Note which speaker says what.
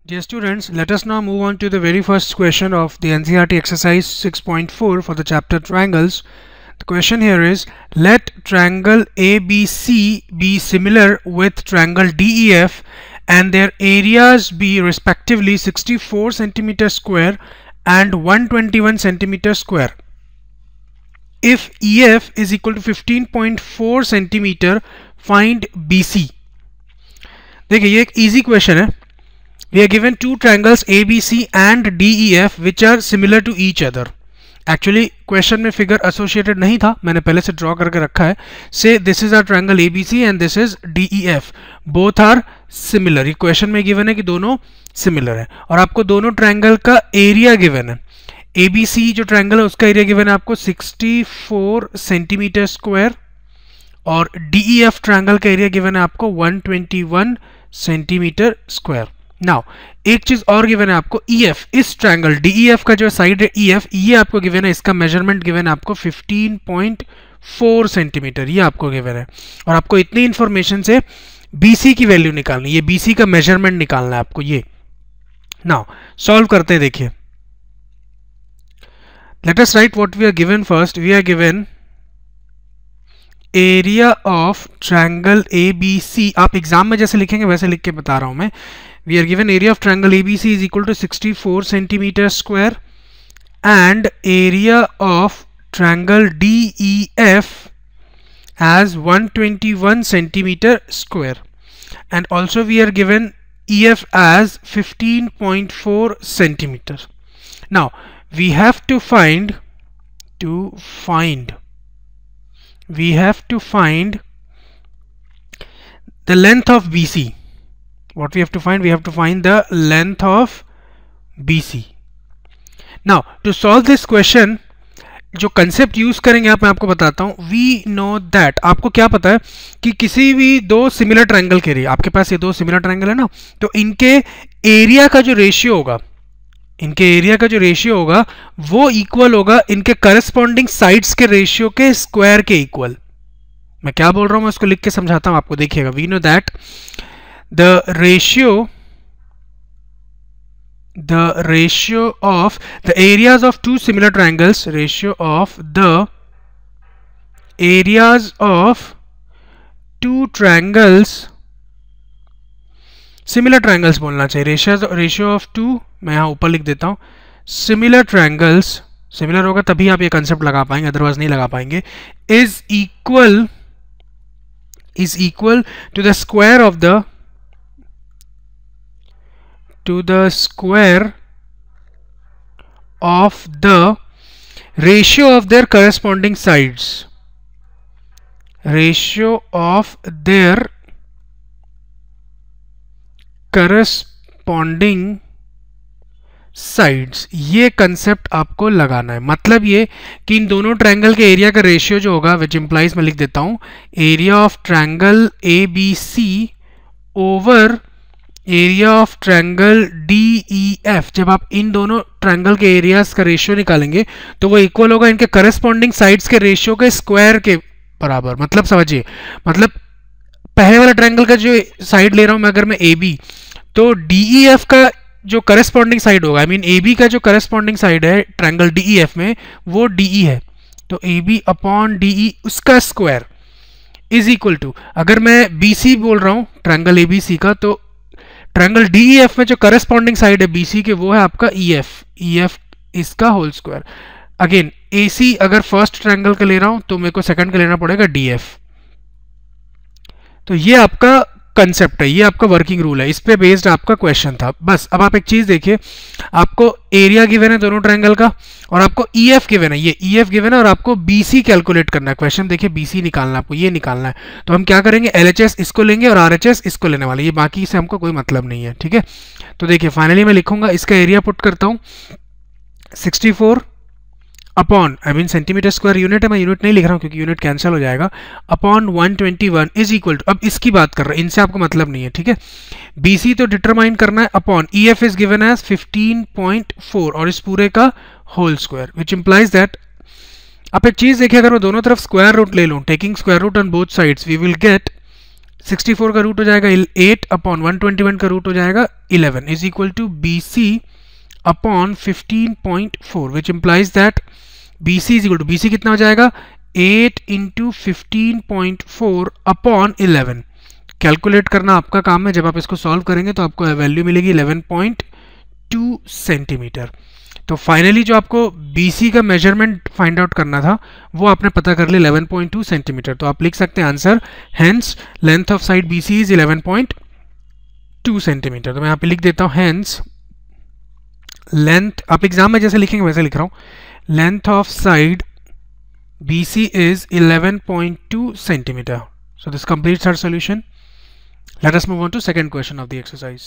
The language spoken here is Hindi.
Speaker 1: Dear students, let us now move on to the very first question of the NCERT exercise 6.4 for the chapter triangles. The question here is, let triangle ABC be similar with triangle DEF and their areas be respectively 64 centimeter square and 121 centimeter square. If EF is equal to 15.4 centimeter, find BC. देखिए ये एक easy question है. We are given two triangles ABC and DEF which are similar to each other. Actually question में figure associated नहीं था, मैंने पहले से draw करके रखा है. Say this is our triangle ABC and this is DEF. Both are similar. ये question में given है कि दोनों similar है और आपको दोनों triangle का area given है. ABC जो triangle है उसका area given है आपको 64 सेंटीमीटर स्क्वायर और DEF triangle का area given है आपको 121 सेंटीमीटर स्क्वायर. नाउ एक चीज और गिवन है आपको EF, इस ट्रायंगल DEF का जो साइड है EF, ये आपको गिवन है, इसका मेजरमेंट गिवन है आपको 15.4 सेंटीमीटर, ये आपको गिवन है और आपको इतनी इंफॉर्मेशन से BC की वैल्यू निकालनी है, BC का मेजरमेंट निकालना है आपको. ये नाउ सॉल्व करते हैं. देखिए let us write what we are given. First we are given area of triangle ABC. आप एग्जाम में जैसे लिखेंगे वैसे लिख के बता रहा हूं मैं. We are given area of triangle ABC is equal to 64 centimeter square and area of triangle DEF as 121 centimeter square, and also we are given EF as 15.4 centimeter. Now we have to find the length of BC. What we have to find? We have to find the length of BC. Now to solve this question, जो कंसेप्ट यूज करेंगे आप, मैं आपको बताता हूं. वी नो दैट, आपको क्या पता है कि किसी भी दो सिमिलर ट्रायंगल के लिए, आपके पास ये दो सिमिलर ट्रायंगल है ना, तो इनके एरिया का जो रेशियो होगा, वो इक्वल होगा इनके करस्पॉन्डिंग साइड्स के रेशियो के स्क्वायर के इक्वल. मैं क्या बोल रहा हूं, मैं उसको लिख के समझाता हूं आपको. देखिएगा, we know that the ratio of the areas of two similar triangles, ratio of the areas of two triangles, similar triangles बोलना चाहिए. ratio of two, मैं यहाँ ऊपर लिख देता हूँ, similar triangles, similar होगा तभी आप ये कंसेप्ट लगा पाएंगे, अदरवाइज नहीं लगा पाएंगे. is equal to the square of the ratio of their corresponding sides. Ratio of their corresponding sides. ये कंसेप्ट आपको लगाना है. मतलब ये कि इन दोनों ट्रायंगल के एरिया का रेशियो जो होगा, विच इंप्लाइज, मैं लिख देता हूं, area of triangle ABC over area of triangle DEF. जब आप इन दोनों ट्रायंगल के एरियाज का रेशियो निकालेंगे तो वो इक्वल होगा इनके करस्पॉन्डिंग साइड्स के रेशियो के स्क्वायर के बराबर. मतलब समझिए, मतलब पहले वाला ट्रायंगल का जो साइड ले रहा हूं मैं, अगर मैं AB, तो DEF का जो करस्पॉन्डिंग साइड होगा, आई मीन AB का जो करस्पॉन्डिंग साइड है ट्रायंगल DEF में, वो DE है, तो AB अपॉन DE उसका स्क्वायर इज इक्वल टू, अगर मैं BC बोल रहा हूं ट्रायंगल ABC का, तो ट्रायंगल DEF में जो करस्पॉन्डिंग साइड है BC के, वो है आपका EF इसका होल स्क्वायर. अगेन AC अगर फर्स्ट ट्रायंगल का ले रहा हूं तो मेरे को सेकंड का लेना पड़ेगा DF. तो ये आपका कंसेप्ट है, ये आपका वर्किंग रूल है, इस पे बेस्ड आपका क्वेश्चन था. बस अब आप एक चीज देखिए, आपको एरिया गिवन है दोनों ट्रायंगल का और आपको EF गिवन है, ये EF गिवन है और आपको BC कैलकुलेट करना है. क्वेश्चन देखिए, BC निकालना है आपको, ये निकालना है. तो हम क्या करेंगे, LHS इसको लेंगे और RHS इसको लेने वाले, ये बाकी से हमको कोई मतलब नहीं है. ठीक है, तो देखिए फाइनली मैं लिखूंगा, इसका एरिया पुट करता हूं 64 upon, I mean centimetre square unit है, मैं यूनिट नहीं लिख रहा हूं क्योंकि यूनिट कैंसिल हो जाएगा, अपॉन 121 इज इक्वल टू, अब इसकी बात कर रहे हैं, इनसे आपको मतलब नहीं है. ठीक है, BC तो डिटरमाइन करना है, upon EF is given as 15.4 और इस पूरे का whole square, which implies that, आप एक चीज देखिए, अगर मैं दोनों तरफ स्क्वायर रूट ले लूं, taking square root on both sides, we will get 64 का रूट हो जाएगा 8 अपॉन 121 का रूट हो जाएगा 11 is equal to BC upon 15.4 which implies that BC is equal to BC कितना हो जाएगा 8 इंटू 15.4 अपॉन 11। कैलकुलेट करना आपका काम है, जब आप इसको सॉल्व करेंगे तो आपको वैल्यू मिलेगी 11.2 सेंटीमीटर। तो फाइनली जो आपको BC का मेजरमेंट फाइंड आउट करना था वो आपने पता कर लिया 11.2 सेंटीमीटर। तो आप लिख सकते हैं answer, hence length of side BC is 11.2 centimetre. तो मैं यहाँ पे लिख देता हूँ हेंस लेंथ, आप एग्जाम में जैसे लिखेंगे वैसे लिख रहा हूँ, length of side BC is 11.2 centimeter. So this completes our solution. Let us move on to second question of the exercise.